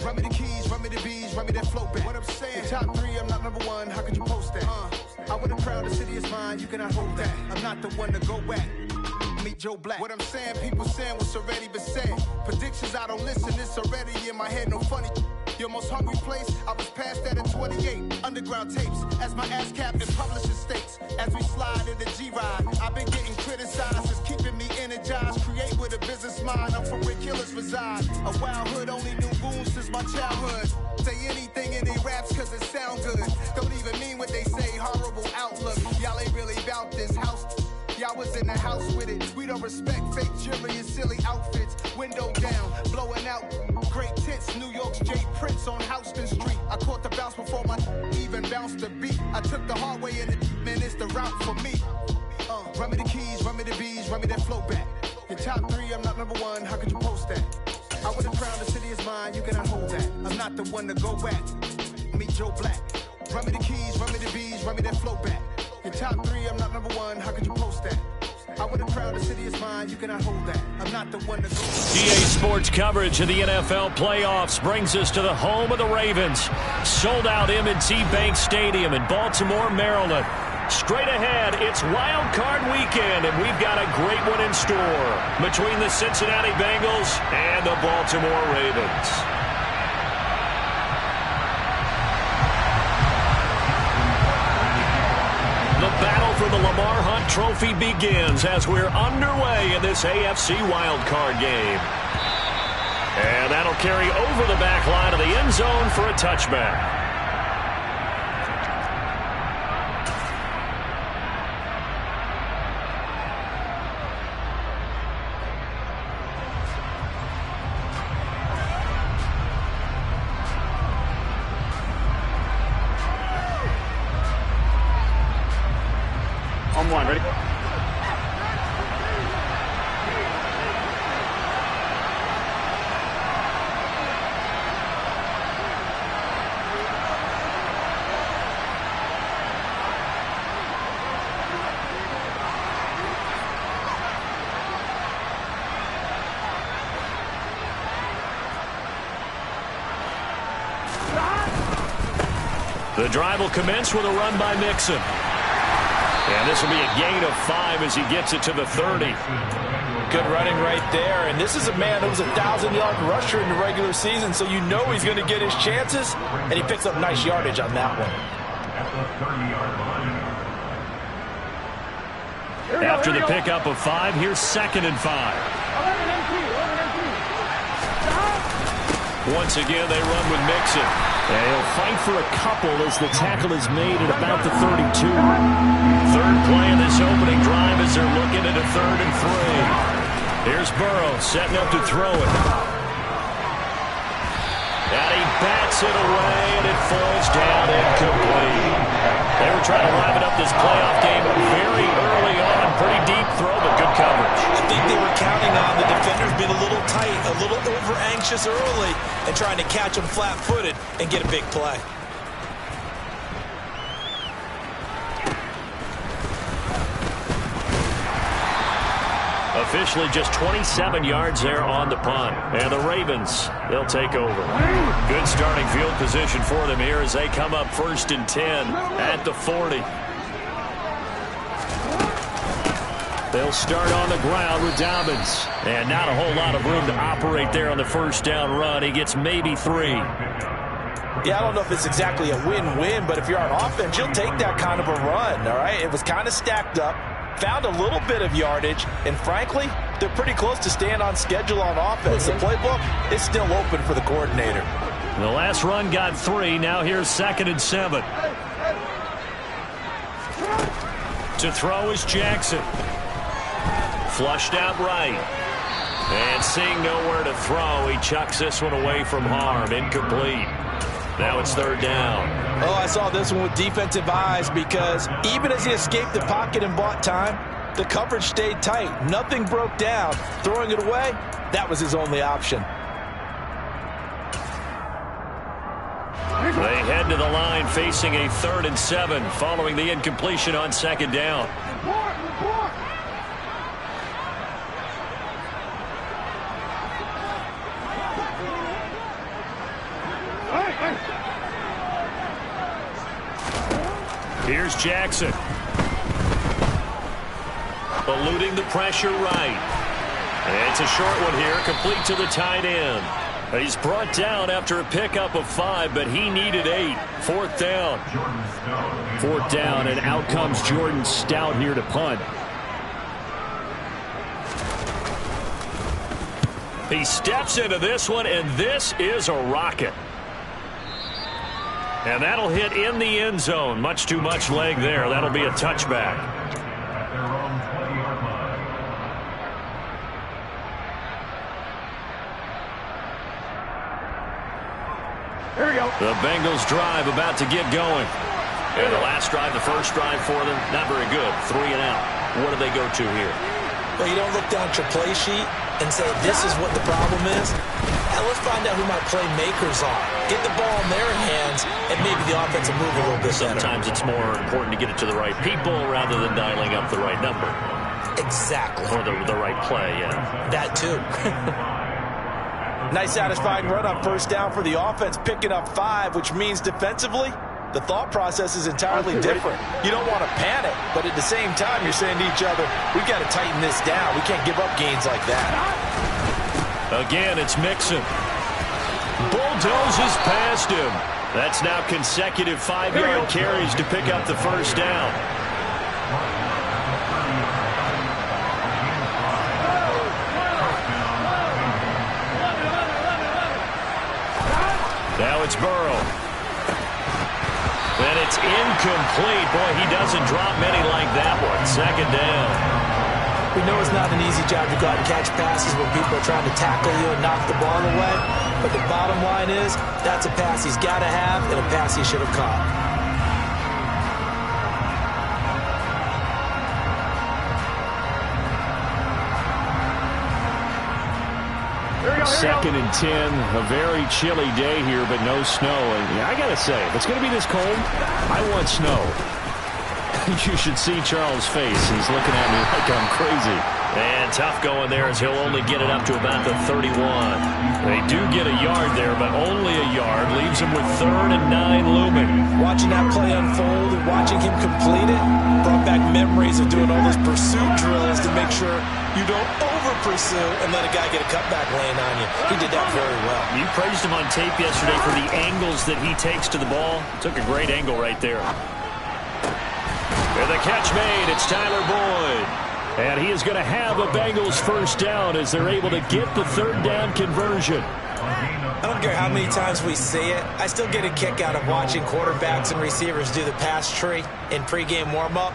Run me the keys, run me the bees, run me that flow back. What I'm saying, the top three, I'm not number one, how could you post that? I would have crowned the city is mine, you cannot hold that. I'm not the one to go back. Meet Joe Black. What I'm saying, people saying what's already been said. Predictions, I don't listen, it's already in my head, no funny. Your most hungry place, I was past that at 28. Underground tapes, as my ass cap in publishing states. As we slide in the G-Ride, I've been getting criticized, it's keeping me energized. Create with a business mind, I'm from where killers reside. A wild hood, only knew goons since my childhood. Say anything in they raps cause it sound good. Don't even mean what they say, horrible outlook. Y'all ain't really about this house. Y'all was in the house with it. We don't respect fake jewelry and silly outfits. Window down, blowing out great tits. New York's J. Prince on Houston Street. I caught the bounce before my even bounced the beat. I took the hard way in it, man, it's the route for me. Run me the keys, run me the bees, run me that flow back. Your top three, I'm not number one, how could you post that? I would have crowned the city is mine, you cannot hold that. I'm not the one to go back. Meet Joe Black. Run me the keys, run me the bees, run me that flow back. Your top three, I'm not number one, how could you post that? I would have crowned the city is mine, you cannot hold that. I'm not the one to go. EA Sports coverage of the NFL playoffs brings us to the home of the Ravens. Sold out M&T Bank Stadium in Baltimore, Maryland. Straight ahead, it's Wild Card Weekend, and we've got a great one in store between the Cincinnati Bengals and the Baltimore Ravens. The battle for the Lamar Hunt Trophy begins as we're underway in this AFC wildcard game. And that'll carry over the back line of the end zone for a touchback. On one, ready? The drive will commence with a run by Mixon. And this will be a gain of 5 as he gets it to the 30. Good running right there. And this is a man who was a 1,000-yard rusher in the regular season, so you know he's going to get his chances. And he picks up nice yardage on that one. After the pickup of 5, here's 2nd and 5. Once again, they run with Mixon. And he'll fight for a couple as the tackle is made at about the 32. Third play of this opening drive as they're looking at a 3rd and 3. Here's Burrow setting up to throw it. And he bats it away, and it falls down incomplete. They were trying to wrap it up this playoff game very early on. Pretty deep throw, but good coverage. I think they were counting on the defenders being a little tight, a little over-anxious early, and trying to catch them flat-footed and get a big play. Officially just 27 yards there on the punt. And the Ravens, they'll take over. Good starting field position for them here as they come up 1st and 10 at the 40. They'll start on the ground with Dobbins. And not a whole lot of room to operate there on the first down run. He gets maybe 3. Yeah, I don't know if it's exactly a win-win, but if you're on offense, you'll take that kind of a run, all right? It was kind of stacked up, found a little bit of yardage, and frankly, they're pretty close to staying on schedule on offense. The playbook is still open for the coordinator. The last run got 3. Now here's 2nd and 7. To throw is Jackson. Flushed out right. And seeing nowhere to throw, he chucks this one away from harm. Incomplete. Now it's 3rd down. Oh, I saw this one with defensive eyes because even as he escaped the pocket and bought time, the coverage stayed tight. Nothing broke down. Throwing it away, that was his only option. They head to the line facing a 3rd and 7 following the incompletion on 2nd down. Here's Jackson. Eluding the pressure right. And it's a short one here, complete to the tight end. He's brought down after a pickup of 5, but he needed 8. Fourth down. Fourth down, and out comes Jordan Stout here to punt. He steps into this one, and this is a rocket. And that'll hit in the end zone. Much too much leg there. That'll be a touchback. Here we go. The Bengals drive about to get going. And the last drive, the first drive for them, not very good. 3 and out. What do they go to here? Well, you don't look down at your play sheet and say, this is what the problem is. Now let's find out who my playmakers are. Get the ball in their hands, and maybe the offense will move a little bit better. Sometimes it's more important to get it to the right people rather than dialing up the right number. Exactly. Or the right play, yeah. That too. Nice satisfying run on first down for the offense, picking up 5, which means defensively, the thought process is entirely different. You don't want to panic, but at the same time, you're saying to each other, we've got to tighten this down. We can't give up gains like that. Again, it's Mixon. Bulldozes past him. That's now consecutive 5-yard carries to pick up the first down. Now it's Burrow. And it's incomplete. Boy, he doesn't drop many like that one. Second down. We know it's not an easy job to go out and catch passes when people are trying to tackle you and knock the ball away. But the bottom line is, that's a pass he's got to have and a pass he should have caught. Second and 10, a very chilly day here, but no snow. And I got to say, if it's going to be this cold, I want snow. You should see Charles' face. He's looking at me like I'm crazy. And tough going there as he'll only get it up to about the 31. They do get a yard there, but only a yard. Leaves him with 3rd and 9 looming. Watching that play unfold and watching him complete it brought back memories of doing all those pursuit drills to make sure you don't over-pursue and let a guy get a cutback lane on you. He did that very well. You praised him on tape yesterday for the angles that he takes to the ball. Took a great angle right there. And the catch made. It's Tyler Boyd. And he is going to have a Bengals first down as they're able to get the 3rd down conversion. I don't care how many times we see it. I still get a kick out of watching quarterbacks and receivers do the pass tree in pregame warm-up.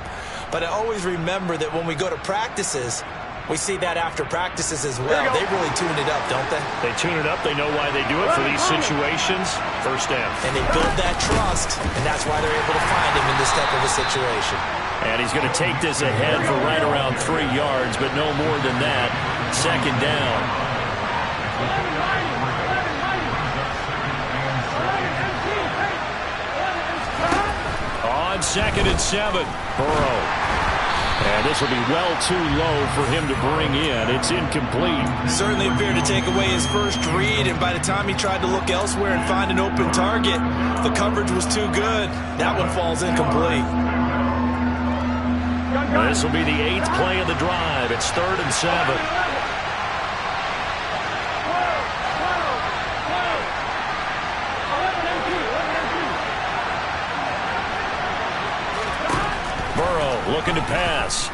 But I always remember that when we go to practices, we see that after practices as well. They really tune it up, don't they? They tune it up. They know why they do it for these situations. First down. And they build that trust, and that's why they're able to find him in this type of a situation. And he's going to take this ahead for right around 3 yards, but no more than that. Second down. On 2nd and 7, Burrow. And this will be well too low for him to bring in. It's incomplete. Certainly appeared to take away his first read, and by the time he tried to look elsewhere and find an open target, the coverage was too good. That one falls incomplete. This will be the 8th play of the drive. It's 3rd and 7. Burrow looking to pass.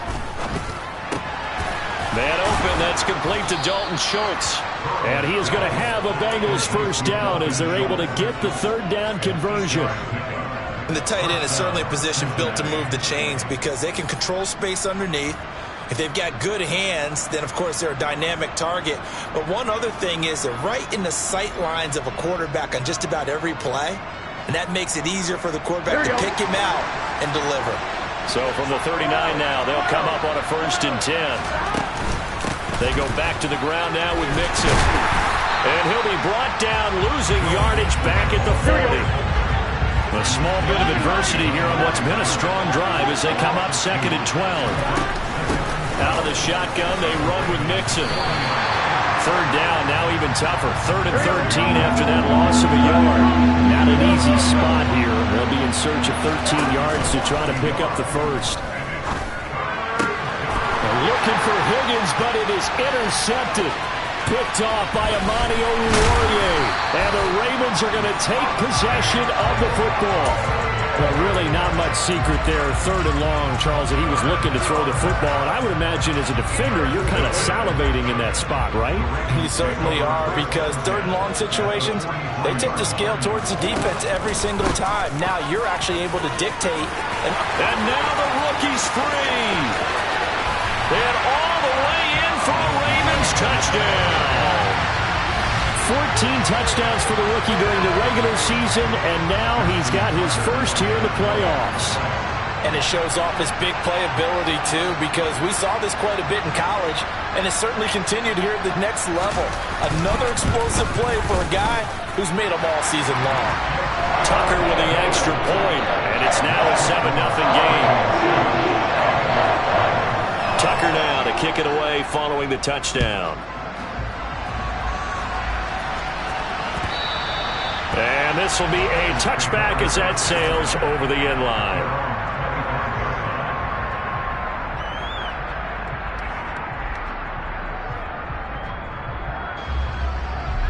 Man open, that's complete to Dalton Schultz. And he is going to have a Bengals first down as they're able to get the 3rd down conversion. And the tight end is certainly a position built to move the chains because they can control space underneath. If they've got good hands, then of course they're a dynamic target. But one other thing is they're right in the sight lines of a quarterback on just about every play. And that makes it easier for the quarterback to pick him out and deliver. So from the 39 now, they'll come up on a 1st and 10. They go back to the ground now with Mixon. And he'll be brought down, losing yardage back at the 40. A small bit of adversity here on what's been a strong drive as they come up 2nd and 12. Out of the shotgun, they run with Mixon. 3rd down, now even tougher. 3rd and 13 after that loss of a yard. Now to easy spot here. They'll be in search of 13 yards to try to pick up the first. They're looking for Higgins, but it is intercepted. Picked off by Amani Oruwariye. And the Ravens are going to take possession of the football. Well, really not much secret there. 3rd and long, Charles, that he was looking to throw the football. And I would imagine as a defender, you're kind of salivating in that spot, right? You certainly are, because 3rd and long situations, they tip the scale towards the defense every single time. Now you're actually able to dictate. And now the rookie's free. And all the way in for a Ravens touchdown. 14 touchdowns for the rookie during the regular season, and now he's got his first here in the playoffs. And it shows off his big playability, too, because we saw this quite a bit in college, and it's certainly continued here at the next level. Another explosive play for a guy who's made them all season long. Tucker with the extra point, and it's now a 7-0 game. Tucker now to kick it away following the touchdown. And this will be a touchback as that sails over the end line.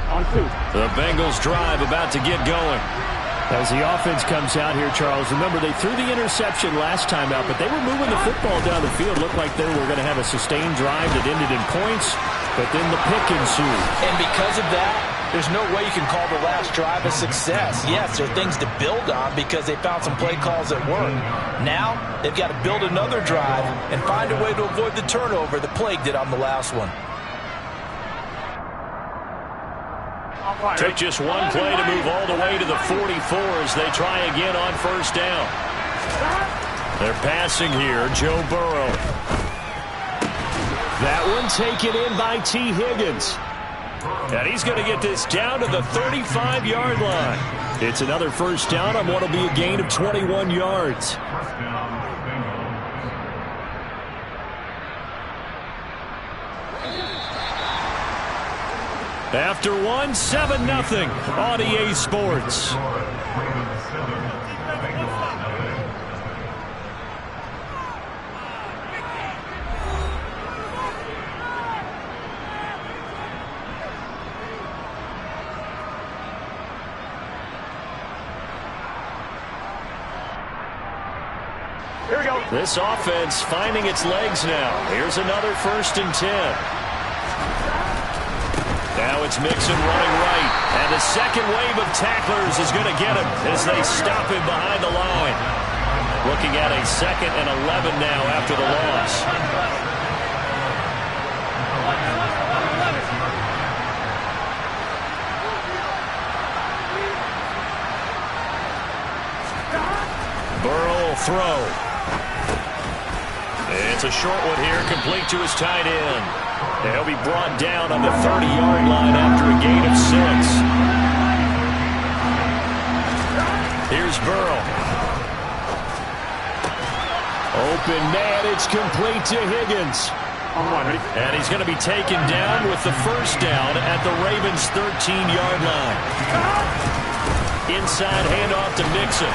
On 2. The Bengals drive about to get going. As the offense comes out here, Charles, remember they threw the interception last time out, but they were moving the football down the field. Looked like they were going to have a sustained drive that ended in points, but then the pick ensued. And because of that, there's no way you can call the last drive a success. Yes, there are things to build on because they found some play calls that work. Now, they've got to build another drive and find a way to avoid the turnover the Plague did on the last one. Took just one play to move all the way to the 44 as they try again on first down. They're passing here, Joe Burrow. That one taken in by T. Higgins. And he's going to get this down to the 35-yard line. It's another first down on what will be a gain of 21 yards. After one, 7-0 on EA Sports. Here we go. This offense finding its legs now. Here's another 1st and 10. Now it's Mixon running right. And the second wave of tacklers is going to get him as they stop him behind the line. Looking at a 2nd and 11 now after the loss. Burrow will throw. It's a short one here, complete to his tight end. He'll be brought down on the 30-yard line after a gain of 6. Here's Burrow. Open man, it's complete to Higgins. And he's going to be taken down with the first down at the Ravens' 13-yard line. Inside handoff to Mixon.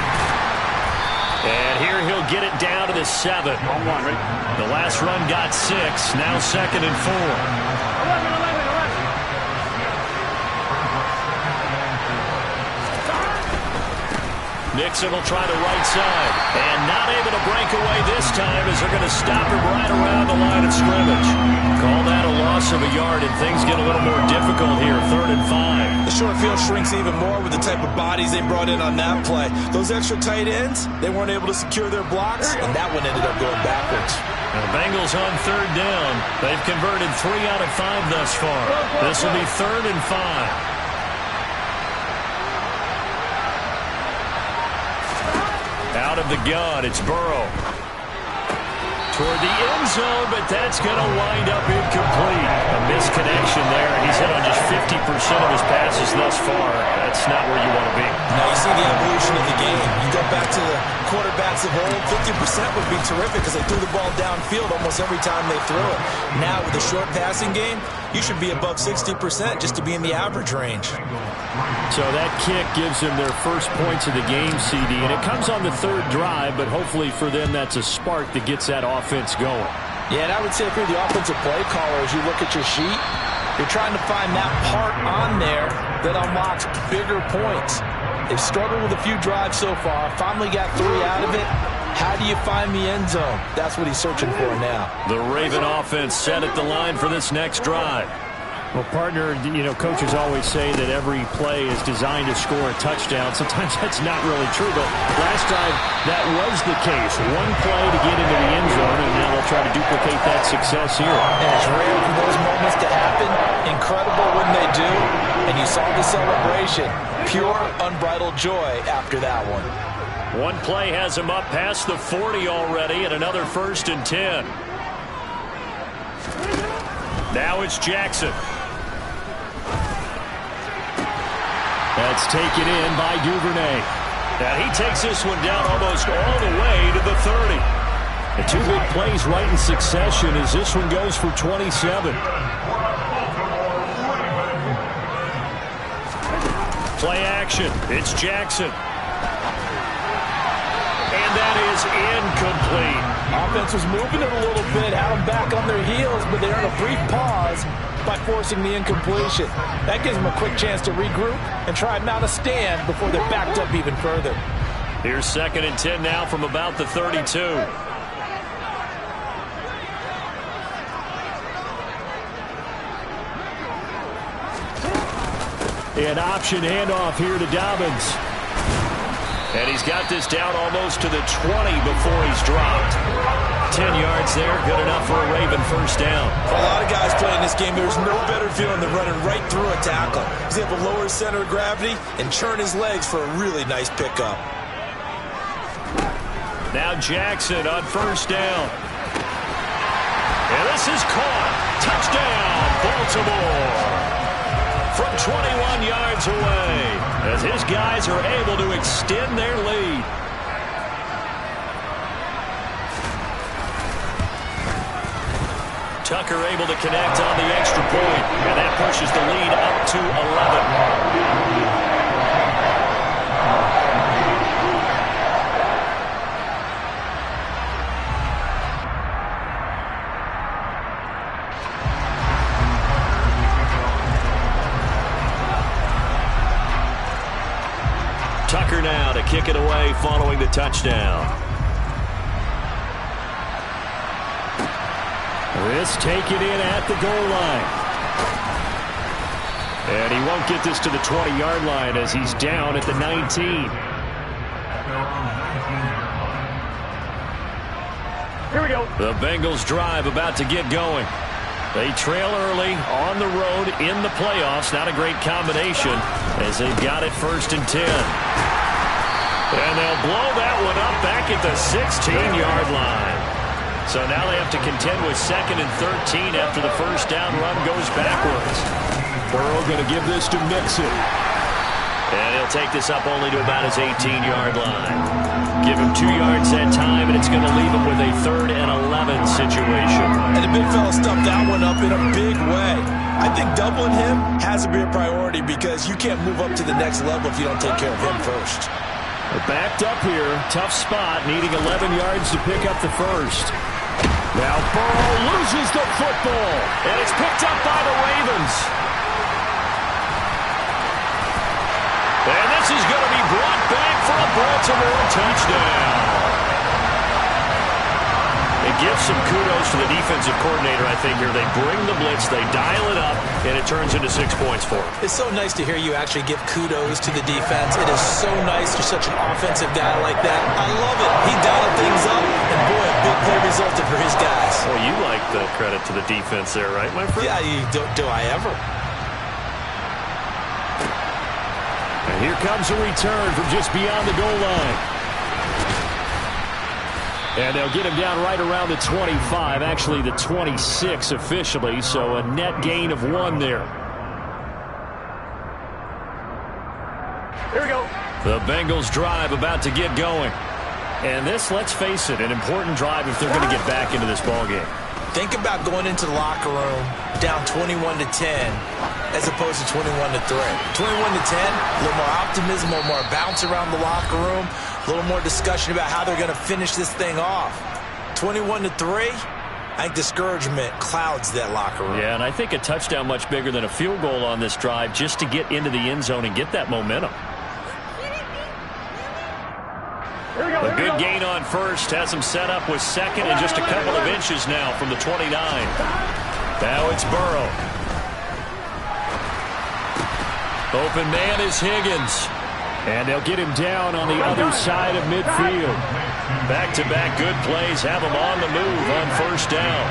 And here he'll get it down to the 7. The last run got 6. Now 2nd and 4. Mixon will try the right side. And not able to break away this time as they're going to stop him right around the line of scrimmage. Call that a loss of a yard, and things get a little more difficult here. 3rd and 5. The short field shrinks even more with the type of bodies they brought in on that play. Those extra tight ends, they weren't able to secure their blocks, and that one ended up going backwards. Now the Bengals on 3rd down. They've converted 3 out of 5 thus far. This will be 3rd and 5. Out of the gun, it's Burrow. Toward the end zone, but that's going to wind up incomplete. A misconnection there. He's hit on just 50% of his passes thus far. That's not where you want to be. No, you see the evolution of the game. You go back to the quarterbacks of old, 50% would be terrific because they threw the ball downfield almost every time they threw it. Now with a short passing game, you should be above 60% just to be in the average range. So that kick gives them their first points of the game, CD, and it comes on the third drive, but hopefully for them that's a spark that gets that offense going. Yeah, and I would say if you're the offensive play caller, as you look at your sheet, you're trying to find that part on there that unlocks bigger points. They've struggled with a few drives so far, finally got 3 out of it. How do you find the end zone? That's what he's searching for now. The Raven offense set at the line for this next drive. Well, partner, coaches always say that every play is designed to score a touchdown. Sometimes that's not really true, but last time that was the case. One play to get into the end zone, and now they'll try to duplicate that success here. And it's rare for those moments to happen. Incredible when they do. And you saw the celebration. Pure, unbridled joy after that one. One play has him up past the 40 already, and another 1st and 10. Now it's Jackson. That's taken in by Duvernay. Now he takes this one down almost all the way to the 30. The 2 big plays right in succession as this one goes for 27. Play action. It's Jackson. And that is incomplete. Offense was moving it a little bit, had them back on their heels, but they earned a brief pause by forcing the incompletion. That gives them a quick chance to regroup and try and mount a stand before they're backed up even further. Here's 2nd and 10 now from about the 32. An option handoff here to Dobbins. And he's got this down almost to the 20 before he's dropped. 10 yards there, good enough for a Raven first down. For a lot of guys playing this game, there's no better feeling than running right through a tackle. He's able to lower his center of gravity and churn his legs for a really nice pickup. Now Jackson on first down. And this is caught. Touchdown, Baltimore. From 21 yards away, as his guys are able to extend their lead. Tucker able to connect on the extra point, and that pushes the lead up to 11. Tucker now to kick it away following the touchdown. This taken in at the goal line. And he won't get this to the 20-yard line as he's down at the 19. Here we go. The Bengals drive about to get going. They trail early on the road in the playoffs. Not a great combination as they've got it 1st and 10. And they'll blow that one up back at the 16-yard line. So now they have to contend with 2nd and 13 after the first down run goes backwards. Burrow going to give this to Mixon. And he'll take this up only to about his 18-yard line. Give him 2 yards that time, and it's going to leave him with a 3rd and 11 situation. And the big fella stuffed that one up in a big way. I think doubling him has to be a priority because you can't move up to the next level if you don't take care of him first. They're backed up here. Tough spot, needing 11 yards to pick up the first. Now Burrow loses the football, and it's picked up by the Ravens. And this is going to be brought back for a Baltimore touchdown. It gives some kudos to the defensive coordinator, I think, here. They bring the blitz, they dial it up, and it turns into 6 points for them. It's so nice to hear you actually give kudos to the defense. It is so nice you're such an offensive guy like that. I love it. He dialed things up, and boy, a big play resulted for his guys. Well, you like the credit to the defense there, right, my friend? Yeah, do I ever? And here comes a return from just beyond the goal line. And they'll get him down right around the 25, actually the 26 officially, so a net gain of 1 there. Here we go. The Bengals drive about to get going. And this, let's face it, an important drive if they're going to get back into this ballgame. Think about going into the locker room down 21-10 as opposed to 21-3. 21-10, a little more optimism, a little more bounce around the locker room, a little more discussion about how they're going to finish this thing off. 21-3, I think discouragement clouds that locker room. Yeah, and I think a touchdown much bigger than a field goal on this drive just to get into the end zone and get that momentum. A good gain on first has him set up with second and just a couple of inches now from the 29. Now it's Burrow. Open man is Higgins. And they'll get him down on the other side of midfield. Back-to-back good plays have him on the move on first down.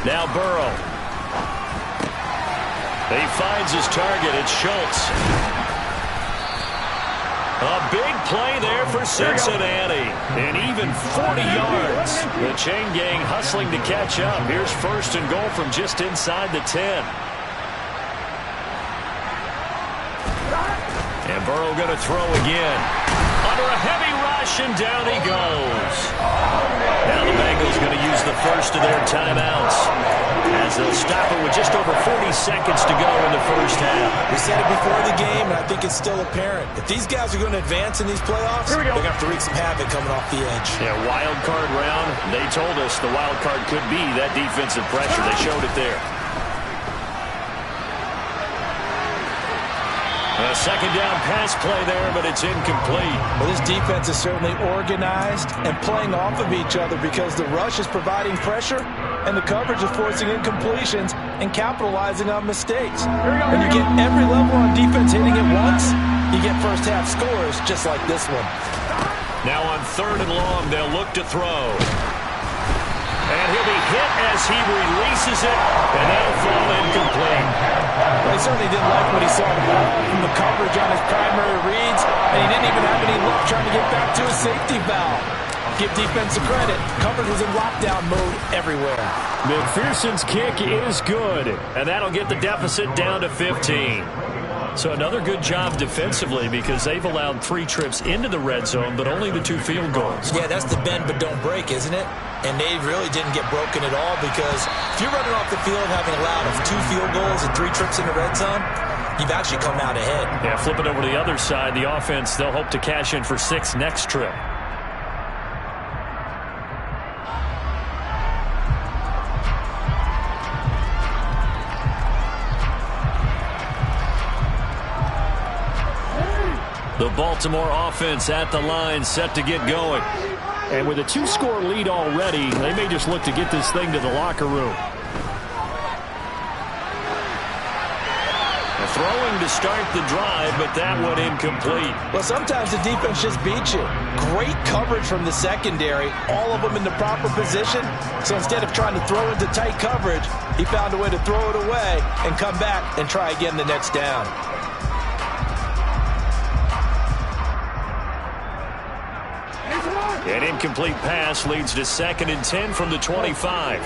Now Burrow. He finds his target. It's Schultz. A big play there for Cincinnati. And even 40 yards. The chain gang hustling to catch up. Here's first and goal from just inside the 10. And Burrow going to throw again. Under a heavy rush, and down he goes. Now the Bengals going to use the first of their timeouts, as they'll stop it with just over 40 seconds to go in the first half. We said it before the game, and I think it's still apparent. If these guys are going to advance in these playoffs, they're going to have to wreak some havoc coming off the edge. Yeah, wild card round. They told us the wild card could be that defensive pressure. They showed it there. A second down pass play there, but it's incomplete. Well, this defense is certainly organized and playing off of each other because the rush is providing pressure and the coverage is forcing incompletions and capitalizing on mistakes. When you get every level on defense hitting it once, you get first half scores just like this one. Now on third and long, they'll look to throw. And he'll be hit as he releases it, and that'll fall incomplete. Well, he certainly didn't like what he saw from the coverage on his primary reads, and he didn't even have any luck trying to get back to his safety valve. Give defense a credit. Coverage was in lockdown mode everywhere. McPherson's kick is good, and that'll get the deficit down to 15. So another good job defensively because they've allowed 3 trips into the red zone, but only the 2 field goals. Yeah, that's the bend but don't break, isn't it? And they really didn't get broken at all because if you're running off the field having allowed 2 field goals and 3 trips in the red zone, you've actually come out ahead. Yeah, flip it over to the other side. The offense, they'll hope to cash in for 6 next trip. The Baltimore offense at the line, set to get going. And with a 2-score lead already, they may just look to get this thing to the locker room. Throwing to start the drive, but that one incomplete. Well, sometimes the defense just beats you. Great coverage from the secondary, all of them in the proper position. So instead of trying to throw into tight coverage, he found a way to throw it away and come back and try again the next down. An incomplete pass leads to 2nd and 10 from the 25.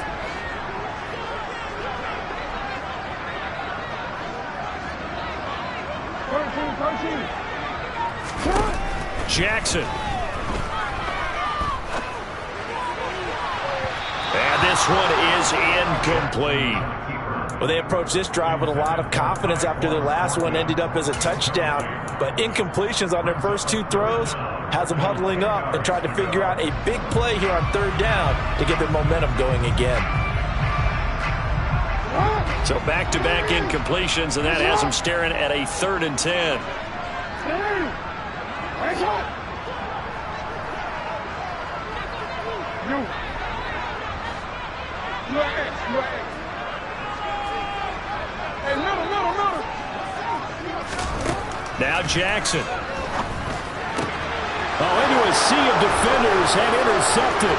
Jackson. And this one is incomplete. Well, they approached this drive with a lot of confidence after their last one ended up as a touchdown. But incompletions on their first 2 throws has them huddling up and trying to figure out a big play here on 3rd down to get their momentum going again. So back-to-back incompletions, and that has them staring at a 3rd and 10. Now Jackson. Oh, into a sea of defenders and intercepted.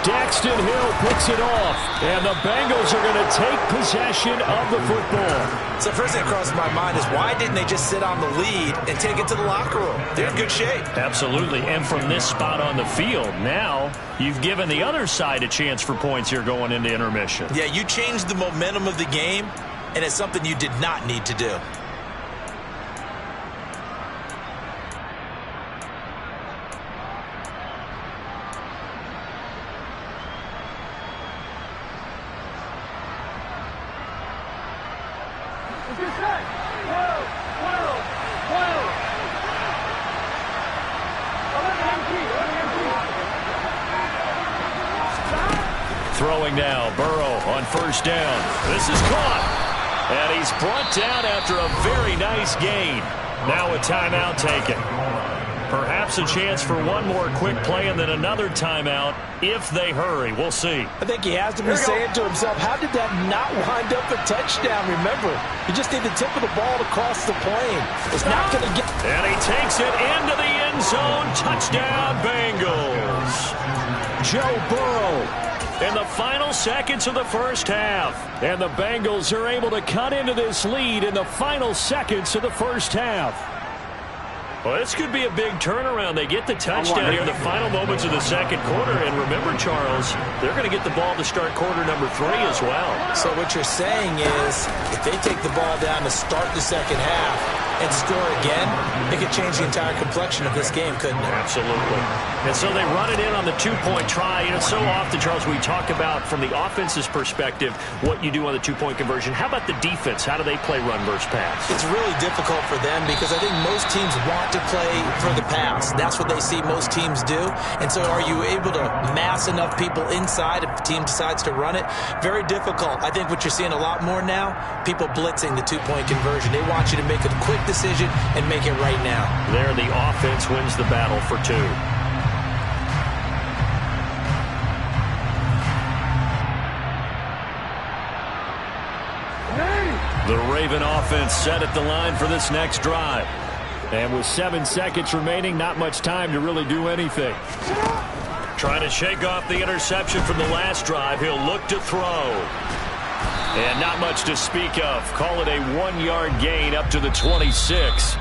Daxton Hill picks it off, and the Bengals are going to take possession of the football. So first thing that crosses my mind is why didn't they just sit on the lead and take it to the locker room? They're in good shape. Absolutely, and from this spot on the field, now you've given the other side a chance for points here going into intermission. Yeah, you changed the momentum of the game and it's something you did not need to do. Throwing now, Burrow on first down. This is caught. And he's brought down after a very nice gain. Now a timeout taken. Perhaps a chance for one more quick play and then another timeout if they hurry. We'll see. I think he has to be saying to himself, how did that not wind up a touchdown? Remember, you just need the tip of the ball to cross the plane. It's not going to get... And he takes it into the end zone. Touchdown, Bengals. Joe Burrow. In the final seconds of the first half. And the Bengals are able to cut into this lead in the final seconds of the first half. Well, this could be a big turnaround. They get the touchdown here in the final moments of the second quarter. And remember, Charles, they're going to get the ball to start quarter number 3 as well. So what you're saying is if they take the ball down to start the second half and score again, it could change the entire complexion of this game, couldn't it? Absolutely. And so they run it in on the two-point try. You know, so often, Charles, we talk about from the offense's perspective what you do on the two-point conversion. How about the defense? How do they play run versus pass? It's really difficult for them because I think most teams want to play for the pass. That's what they see most teams do. And so are you able to mass enough people inside if the team decides to run it? Very difficult. I think what you're seeing a lot more now, people blitzing the two-point conversion. They want you to make a quick decision and make it right now. There, the offense wins the battle for 2. The Raven offense set at the line for this next drive. And with 7 seconds remaining, not much time to really do anything. Trying to shake off the interception from the last drive. He'll look to throw. And not much to speak of. Call it a 1-yard gain up to the 26.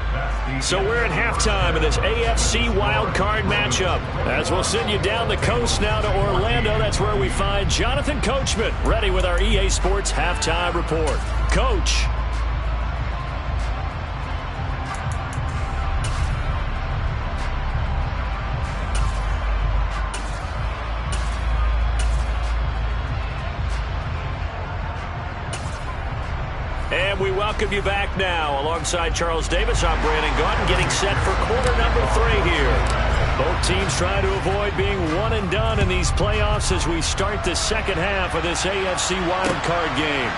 So we're at halftime in this AFC wildcard matchup. As we'll send you down the coast now to Orlando. That's where we find Jonathan Coachman ready with our EA Sports halftime report. Coach. And we welcome you back now. Alongside Charles Davis, I'm Brandon Gaudin, getting set for quarter number 3 here. Both teams trying to avoid being one and done in these playoffs as we start the second half of this AFC wildcard game.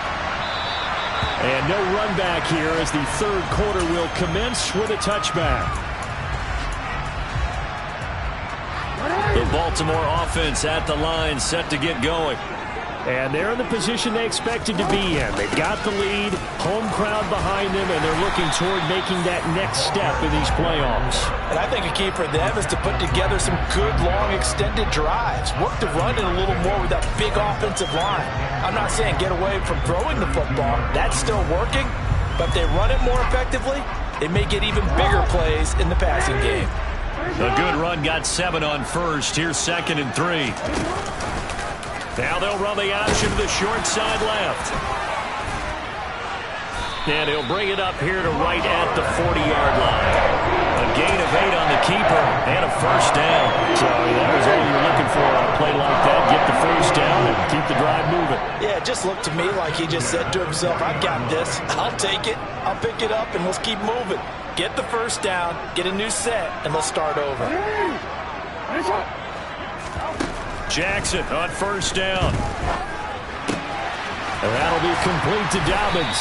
And no run back here as the third quarter will commence with a touchback. The Baltimore offense at the line, set to get going. And they're in the position they expected to be in. They've got the lead, home crowd behind them, and they're looking toward making that next step in these playoffs. And I think a key for them is to put together some good, long, extended drives. Work the run in a little more with that big offensive line. I'm not saying get away from throwing the football. That's still working. But if they run it more effectively, they may get even bigger plays in the passing game. A good run got 7 on first. Here's 2nd and 3. Now they'll run the option to the short side left. And he'll bring it up here to right at the 40-yard line. A gain of 8 on the keeper and a first down. So that was all you're looking for on a play like that. Get the first down and keep the drive moving. Yeah, it just looked to me like he just said to himself, I've got this. I'll take it. I'll pick it up, and let's keep moving. Get the first down, get a new set, and let's start over. Jackson on first down. And that'll be complete to Dobbins.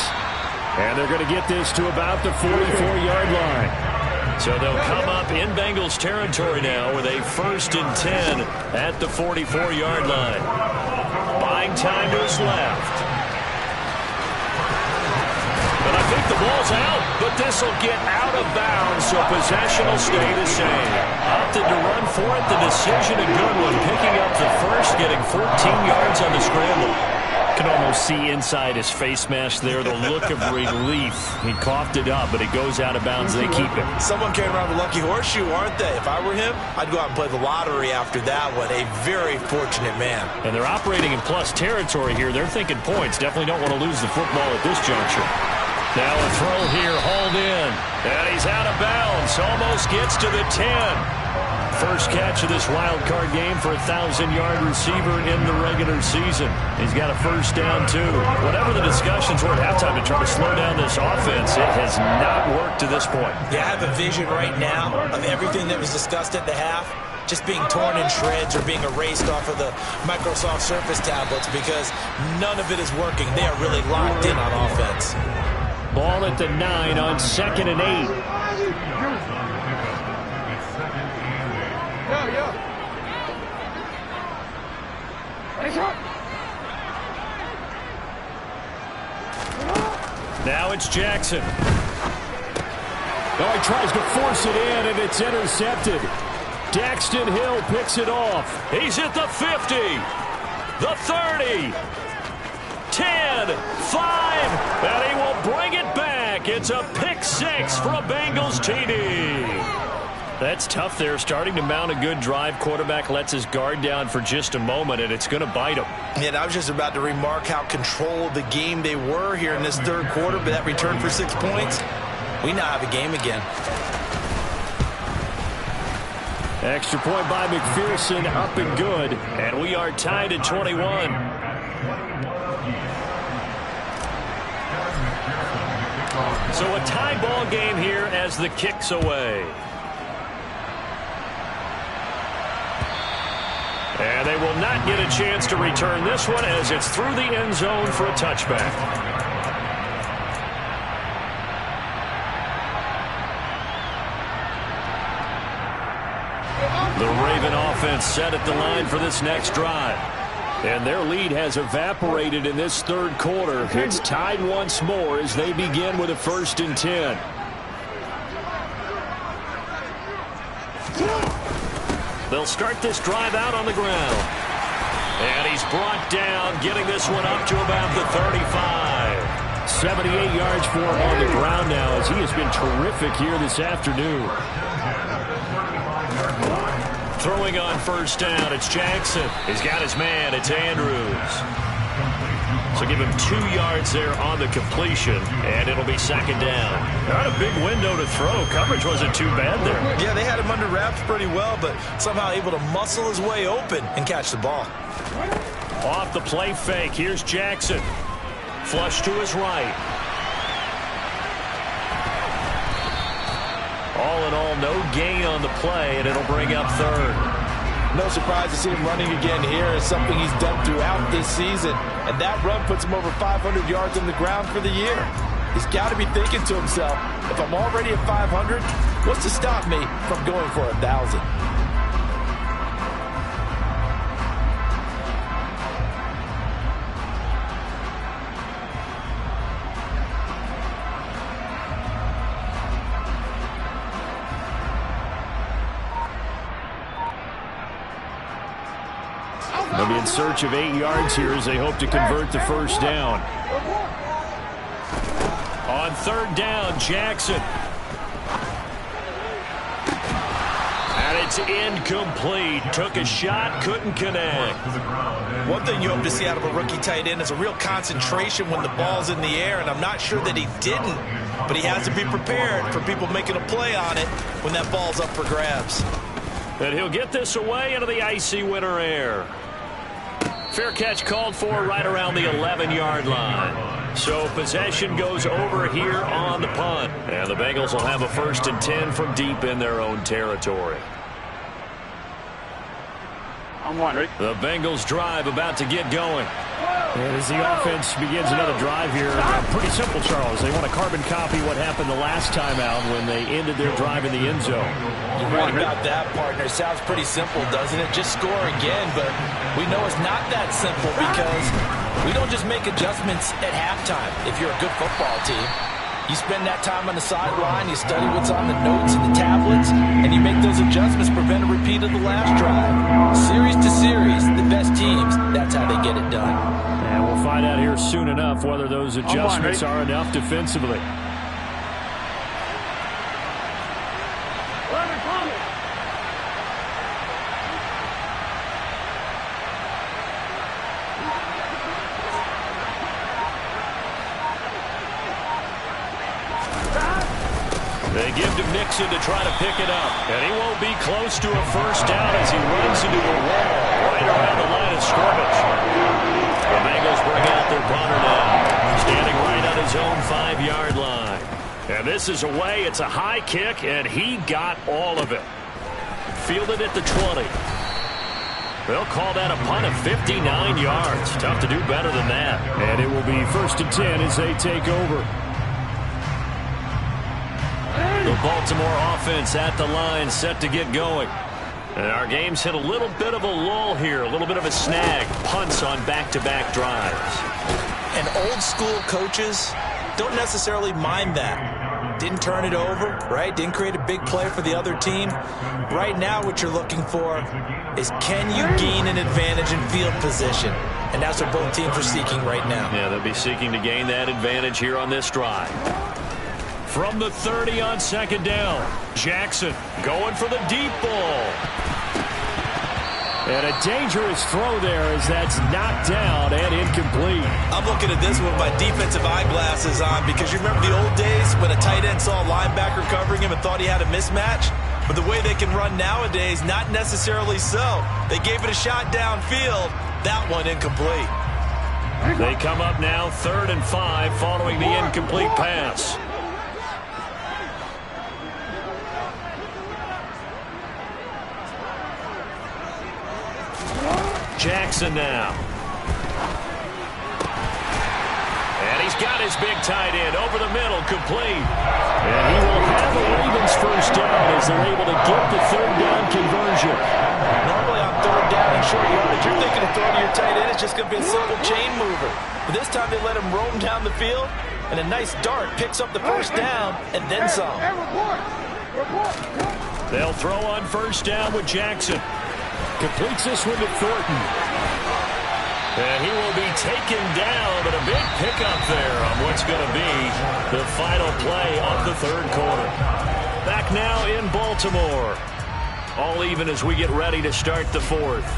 And they're going to get this to about the 44-yard line. So they'll come up in Bengals territory now with a 1st and 10 at the 44-yard line. Buying time to his left. And I think the ball's out, but this will get out of bounds, so possession will stay the same. Opted to run for it. The decision, a good one. Picking up the first, getting 14 yards on the scramble. Can almost see inside his face mask there the look of relief. He coughed it up, but it goes out of bounds. They keep it. Someone carrying around the lucky horseshoe, aren't they? If I were him, I'd go out and play the lottery after that one. A very fortunate man. And they're operating in plus territory here. They're thinking points. Definitely don't want to lose the football at this juncture. Now a throw here, hauled in. And he's out of bounds. Almost gets to the 10. First catch of this wild card game for a 1,000-yard receiver in the regular season. He's got a first down, too. Whatever the discussions were at halftime to try to slow down this offense, it has not worked to this point. Yeah, I have a vision right now of everything that was discussed at the half just being torn in shreds or being erased off of the Microsoft Surface tablets because none of it is working. They are really locked in on offense. Ball at the 9 on 2nd and 8. Now it's Jackson. Oh, he tries to force it in, and it's intercepted. Daxton Hill picks it off. He's at the 50, the 30, 10, 5, and he will bring it back. It's a pick 6 for a Bengals TD. That's tough there, starting to mount a good drive. Quarterback lets his guard down for just a moment, and it's going to bite him. And I was just about to remark how controlled the game they were here in this third quarter, but that return for 6 points, we now have a game again. Extra point by McPherson, up and good, and we are tied at 21. So a tie ball game here as the kick's away. And they will not get a chance to return this one as it's through the end zone for a touchback. The Raven offense set at the line for this next drive. And their lead has evaporated in this third quarter. It's tied once more as they begin with a 1st and 10. They'll start this drive out on the ground. And he's brought down, getting this one up to about the 35. 78 yards for him on the ground now as he has been terrific here this afternoon. Throwing on first down, it's Jackson. He's got his man, it's Andrews. So give him 2 yards there on the completion, and it'll be 2nd down. Not a big window to throw. Coverage wasn't too bad there. Yeah, they had him under wraps pretty well, but somehow able to muscle his way open and catch the ball. Off the play fake, here's Jackson. Flush to his right. All in all, no gain on the play, and it'll bring up 3rd. No surprise to see him running again here. It's something he's done throughout this season. And that run puts him over 500 yards on the ground for the year. He's got to be thinking to himself, if I'm already at 500, what's to stop me from going for 1,000? They'll be in search of 8 yards here as they hope to convert the first down. On 3rd down, Jackson. And it's incomplete. Took a shot, couldn't connect. One thing you hope to see out of a rookie tight end is a real concentration when the ball's in the air, and I'm not sure that he didn't, but he has to be prepared for people making a play on it when that ball's up for grabs. And he'll get this away into the icy winter air. Fair catch called for right around the 11-yard line. So possession goes over here on the punt. And the Bengals will have a 1st and 10 from deep in their own territory. I'm one, Rick. The Bengals drive about to get going. And as the offense begins another drive here, pretty simple, Charles. They want to carbon copy what happened the last time out when they ended their drive in the end zone. You're right about that, partner. Sounds pretty simple, doesn't it? Just score again, but we know it's not that simple because we don't just make adjustments at halftime if you're a good football team. You spend that time on the sideline, you study what's on the notes and the tablets, and you make those adjustments, prevent a repeat of the last drive. Series to series, the best teams, that's how they get it done. And we'll find out here soon enough whether those adjustments are enough defensively. They give to Mixon to try to pick it up. And he won't be close to a first down as he runs into a wall right around the line of scrimmage. The Bengals bring out their punter now, standing right on his own 5-yard line. And this is away. It's a high kick, and he got all of it. Fielded at the 20. They'll call that a punt of 59 yards. Tough to do better than that. And it will be 1st and 10 as they take over. The Baltimore offense at the line, set to get going. And our game's hit a little bit of a lull here, a little bit of a snag. Punts on back-to-back drives. And old-school coaches don't necessarily mind that. Didn't turn it over, right? Didn't create a big play for the other team. Right now what you're looking for is, can you gain an advantage in field position? And that's what both teams are seeking right now. Yeah, they'll be seeking to gain that advantage here on this drive. From the 30 on 2nd down, Jackson going for the deep ball. And a dangerous throw there as that's knocked down and incomplete. I'm looking at this with my defensive eyeglasses on because you remember the old days when a tight end saw a linebacker covering him and thought he had a mismatch? But the way they can run nowadays, not necessarily so. They gave it a shot downfield. That one incomplete. They come up now 3rd and 5 following the incomplete pass. Jackson now. And he's got his big tight end over the middle, complete. And he will have a Ravens first down as they're able to get the 3rd down conversion. Normally on 3rd down and short yardage, you're thinking of throwing to your tight end. It's just going to be a simple chain mover. But this time they let him roam down the field, and a nice dart picks up the first down and then some. They'll throw on 1st down with Jackson. Completes this one to Thornton. And he will be taken down, but a big pickup there on what's going to be the final play of the 3rd quarter. Back now in Baltimore. All even as we get ready to start the 4th.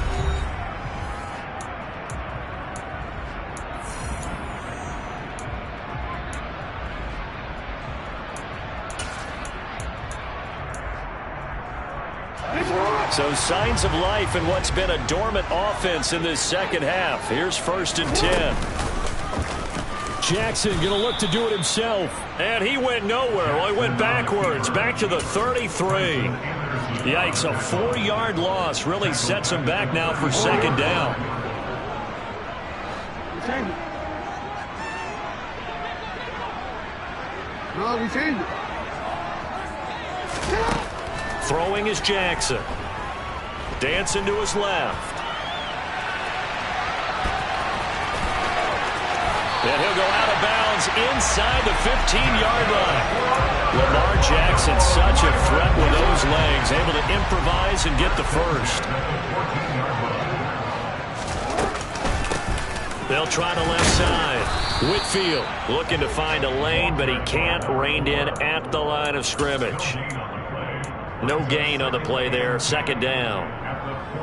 So signs of life in what's been a dormant offense in this 2nd half. Here's 1st and 10. Jackson going to look to do it himself. And he went nowhere. Well, he went backwards, back to the 33. Yikes, a 4-yard loss really sets him back now for 2nd down. Throwing is Jackson. Dancing to his left. And he'll go out of bounds inside the 15-yard line. Lamar Jackson, such a threat with those legs, able to improvise and get the first. They'll try the left side. Whitfield looking to find a lane, but he can't. Reined in at the line of scrimmage. No gain on the play there. 2nd down.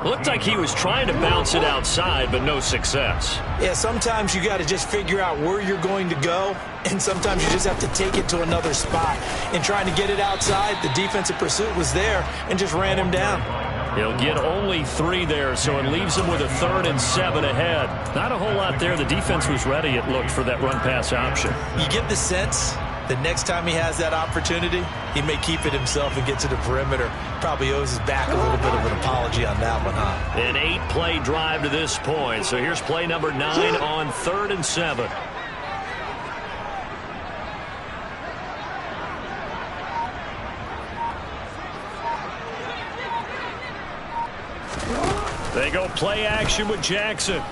Looked like he was trying to bounce it outside, but no success. Yeah, sometimes you got to just figure out where you're going to go, and sometimes you just have to take it to another spot. In trying to get it outside, the defensive pursuit was there and just ran him down. He'll get only 3 there, so it leaves him with a 3rd and 7 ahead. Not a whole lot there. The defense was ready, it looked, for that run-pass option. You get the sense the next time he has that opportunity, he may keep it himself and get to the perimeter. Probably owes his back a little bit of an apology on that one, huh? An 8-play drive to this point. So here's play number 9 on 3rd and 7. They go play action with Jackson.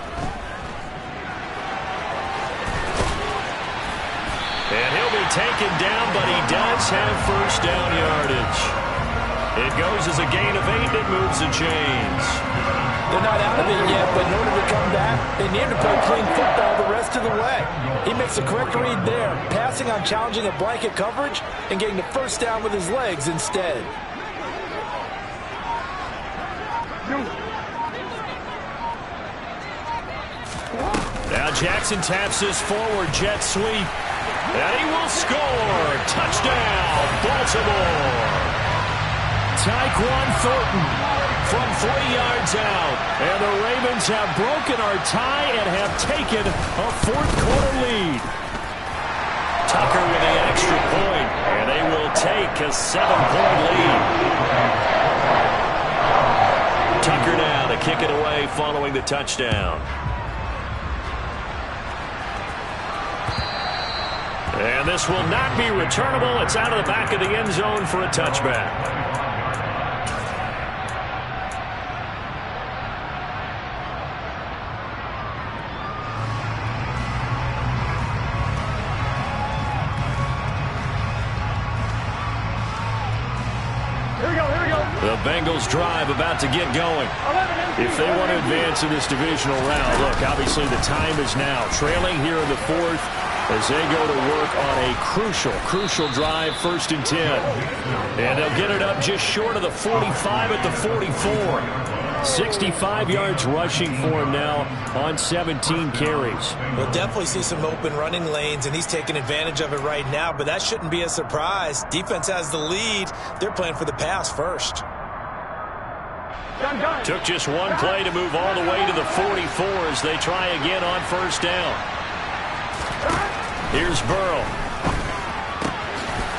And he'll be taken down, but he does have first down yardage. It goes as a gain of 8. It moves the chains. They're not out of it yet, but in order to come back, they need to play clean football the rest of the way. He makes the correct read there, passing on challenging a blanket coverage and getting the first down with his legs instead. Now Jackson taps this forward jet sweep, and he will score. Touchdown, Baltimore. Tyquan Thornton from 3 yards out. And the Ravens have broken our tie and have taken a fourth-quarter lead. Tucker with the extra point, and they will take a 7-point lead. Tucker now to kick it away following the touchdown. And this will not be returnable. It's out of the back of the end zone for a touchback. The Bengals drive about to get going. If they want to advance in this divisional round, look, obviously the time is now. Trailing here in the fourth as they go to work on a crucial drive, 1st and 10. And they'll get it up just short of the 45 at the 44. 65 yards rushing for him now on 17 carries. We'll definitely see some open running lanes, and he's taking advantage of it right now, but that shouldn't be a surprise. Defense has the lead. They're playing for the pass first. Took just one play to move all the way to the 44 as they try again on 1st down. Here's Burrow.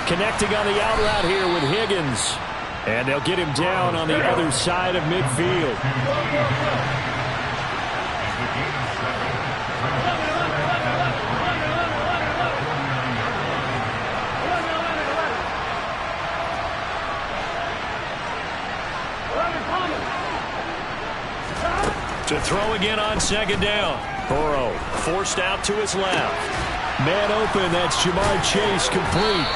Connecting on the out route here with Higgins. And they'll get him down on the other side of midfield. To throw again on 2nd down. Burrow forced out to his left. Man open, that's Jamar Chase, complete.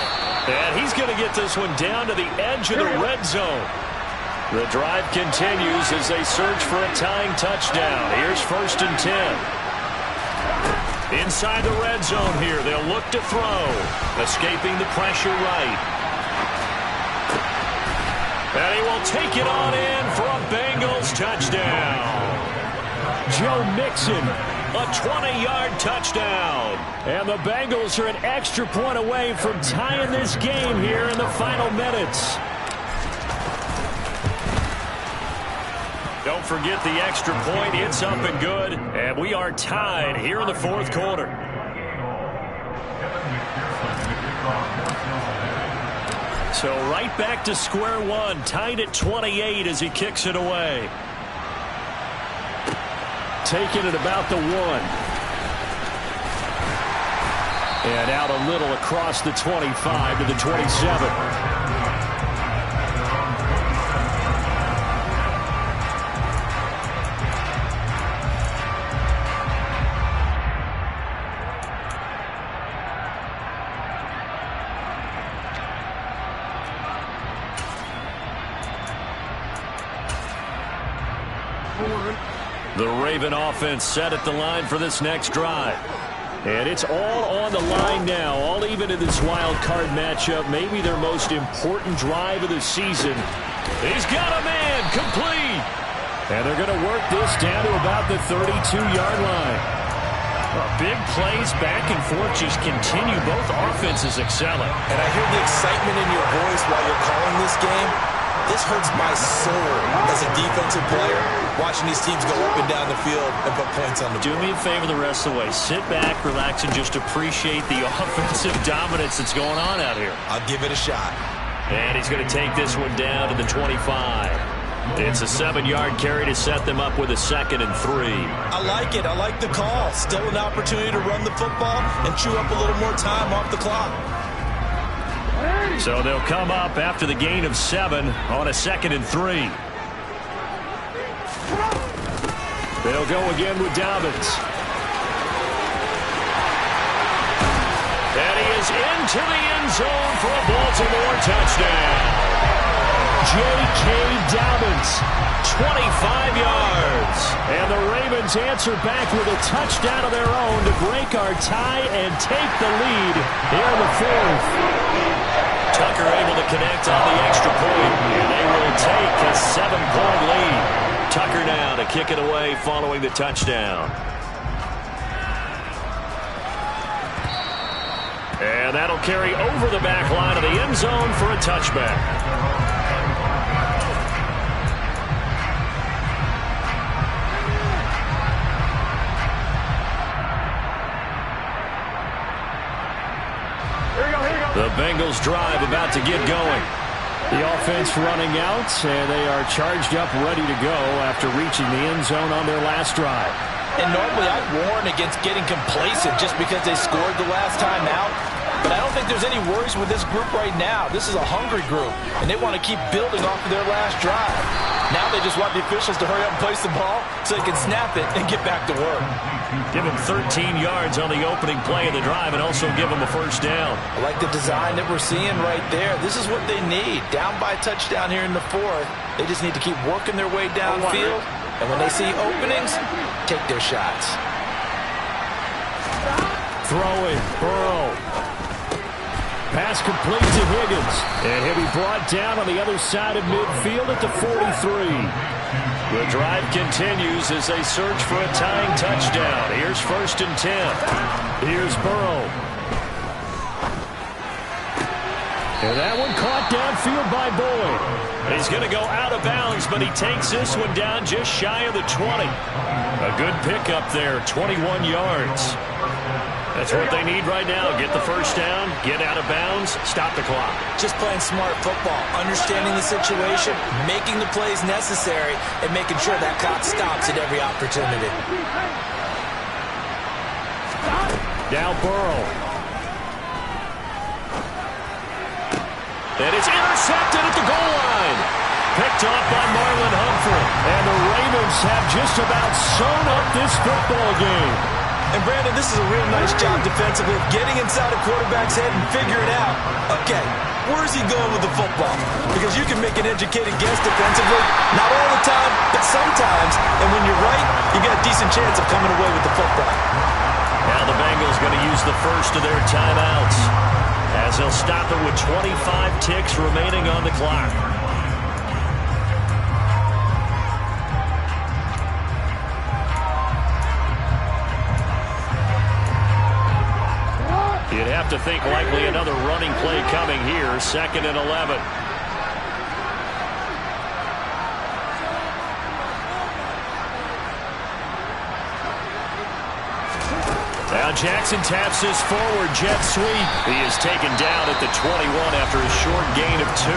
And he's going to get this one down to the edge of the red zone. The drive continues as they search for a tying touchdown. Here's 1st and 10. Inside the red zone here, they'll look to throw. Escaping the pressure right. And he will take it on in for a Bengals touchdown. Joe Mixon, a 20-yard touchdown. And the Bengals are an extra point away from tying this game here in the final minutes. Don't forget the extra point. It's up and good. And we are tied here in the 4th quarter. So right back to square one. Tied at 28 as he kicks it away. Taking it about the 1. And out a little across the 25 to the 27. The Raven offense set at the line for this next drive. And it's all on the line now, all even in this wild card matchup. Maybe their most important drive of the season. He's got a man, complete. And they're going to work this down to about the 32-yard line. Big plays back and forth just continue. Both offenses excelling. And I hear the excitement in your voice while you're calling this game. This hurts my soul as a defensive player, watching these teams go up and down the field and put points on the board. Do me a favor the rest of the way. Sit back, relax, and just appreciate the offensive dominance that's going on out here. I'll give it a shot. And he's going to take this one down to the 25. It's a 7-yard carry to set them up with a 2nd and 3. I like it. I like the call. Still an opportunity to run the football and chew up a little more time off the clock. So they'll come up after the gain of 7 on a 2nd and 3. They'll go again with Dobbins. And he is goes into the end zone for a Baltimore touchdown. J.K. Dobbins, 25 yards. And the Ravens answer back with a touchdown of their own to break our tie and take the lead here in the fourth. Tucker able to connect on the extra point, and they will take a 7-point lead. Tucker now to kick it away following the touchdown. And that'll carry over the back line of the end zone for a touchback. The Bengals drive about to get going. The offense running out, and they are charged up, ready to go after reaching the end zone on their last drive. And normally I'd warn against getting complacent just because they scored the last time out. But I don't think there's any worries with this group right now. This is a hungry group, and they want to keep building off of their last drive. Now they just want the officials to hurry up and place the ball so they can snap it and get back to work. Give them 13 yards on the opening play of the drive and also give them a first down. I like the design that we're seeing right there. This is what they need. Down by a touchdown here in the fourth. They just need to keep working their way downfield. And when they see openings, take their shots. Throwing, Burrow. Pass complete to Higgins. And he'll be brought down on the other side of midfield at the 43. The drive continues as they search for a tying touchdown. Here's 1st and 10. Here's Burrow. And that one caught downfield by Boyd. He's going to go out of bounds, but he takes this one down just shy of the 20. A good pickup there, 21 yards. That's what they need right now. Get the first down, get out of bounds, stop the clock. Just playing smart football, understanding the situation, making the plays necessary, and making sure that clock stops at every opportunity. Now Burrow. And it's intercepted at the goal line. Picked off by Marlon Humphrey. And the Ravens have just about sewn up this football game. And Brandon, this is a real nice job defensively, getting inside a quarterback's head and figuring out, okay, where's he going with the football? Because you can make an educated guess defensively, not all the time, but sometimes. And when you're right, you got a decent chance of coming away with the football. Now the Bengals going to use the first of their timeouts as they'll stop it with 25 ticks remaining on the clock. You'd have to think likely another running play coming here, 2nd and 11. Now Jackson taps this forward jet sweep. He is taken down at the 21 after a short gain of 2.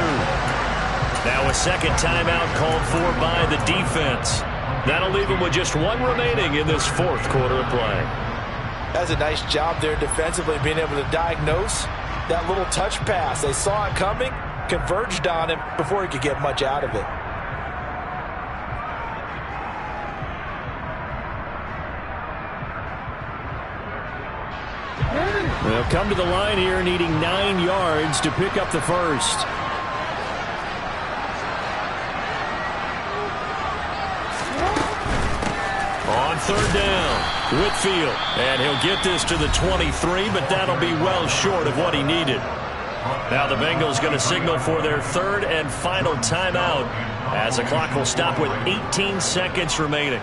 Now a second timeout called for by the defense. That'll leave him with just 1 remaining in this 4th quarter of play. That's a nice job there defensively, being able to diagnose that little touch pass. They saw it coming, converged on him before he could get much out of it. They'll come to the line here needing 9 yards to pick up the first. On 3rd down. Whitfield, and he'll get this to the 23, but that'll be well short of what he needed. Now the Bengals going to signal for their 3rd and final timeout as the clock will stop with 18 seconds remaining.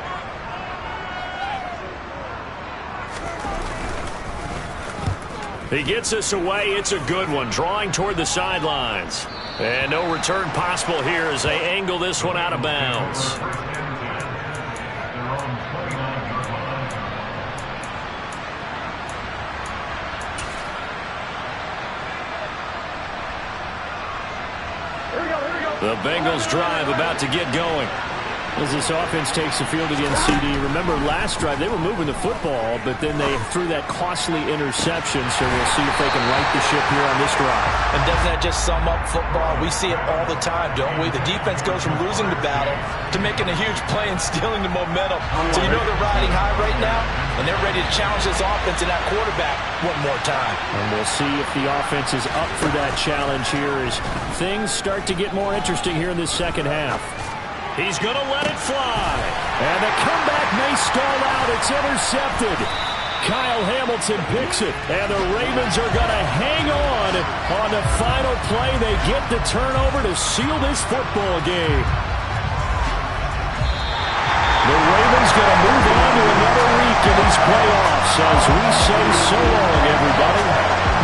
He gets us away. It's a good one, drawing toward the sidelines. And no return possible here as they angle this one out of bounds. The Bengals drive about to get going. As this offense takes the field against CD, remember last drive they were moving the football, but then they threw that costly interception, so we'll see if they can right the ship here on this drive. And doesn't that just sum up football? We see it all the time, don't we? The defense goes from losing the battle to making a huge play and stealing the momentum. So you know they're riding high right now, and they're ready to challenge this offense and that quarterback one more time. And we'll see if the offense is up for that challenge here as things start to get more interesting here in this second half. He's going to let it fly. And the comeback may stall out. It's intercepted. Kyle Hamilton picks it. And the Ravens are going to hang on the final play. They get the turnover to seal this football game. The Ravens going to move on to another week in these playoffs as we say so long, everybody.